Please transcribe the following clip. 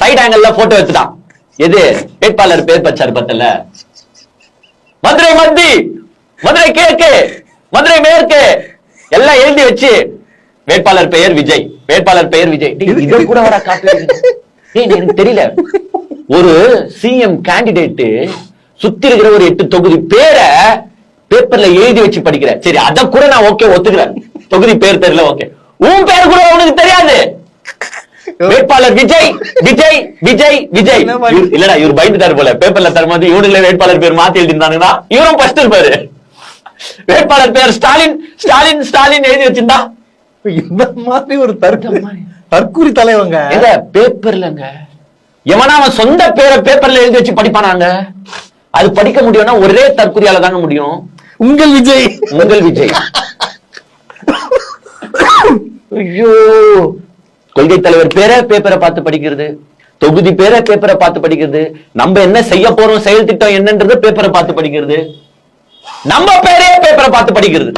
Side angle photo வச்சுட்டான். எது வேட்பாளர் பேர் பச்சாரு பத்தல. மதுரை மத்தி, மதுரை கிழக்கு, மதுரை மேற்கு எல்லாம் எழுதி வச்சு வேட்பாளர் பெயர் விஜய், வேட்பாளர் பெயர் விஜய். இத கூட வர காப்பி எனக்கு தெரியல. ஒரு சிஎம் கேண்டிடேட் சுத்தி இருக்கிற ஒரு 8 தொகுதி பேரை பேப்பர்ல எழுதி வச்சு படிக்கிற. சரி அத கூட நான் ஓகே ஒத்துக்கிறேன். தொகுதி பேர் தெரியல ஓகே. உன் பேர் கூட உனக்கு தெரியாது. வேட்பாளர் விஜய் விஜய் விஜய் விஜய். இல்லடா இவர் பயந்துட்டாரு போல. பேப்பர்ல தரும்போது இவனுங்களே வேட்பாளர் பேர் மாத்தி எழுதிருந்தாங்கன்னா இவரும் ஃபர்ஸ்ட் இருப்பாரு. வேட்பாளர் பேர் ஸ்டாலின் ஸ்டாலின் ஸ்டாலின் எழுதி வச்சிருந்தா இந்த மாதிரி ஒரு தற்கூரி தலைவங்க பேப்பர்லங்க. எவனா அவன் சொந்த பேரை பேப்பர்ல எழுதி வச்சு படிப்பானாங்க. அது படிக்க முடியும்னா ஒரே தற்கூரியால தாங்க முடியும். உங்கள் விஜய், உங்கள் விஜய். ஐயோ, கொள்கை தலைவர் பேரை பேப்பரை பார்த்து படிக்கிறது, தொகுதி பேரை பேப்பரை பார்த்து படிக்கிறது, நம்ம என்ன செய்ய போறோம் செயல் திட்டம் என்னன்றது பேப்பரை பார்த்து படிக்கிறது, நம்ம பேரே பேப்பரை பார்த்து படிக்கிறது.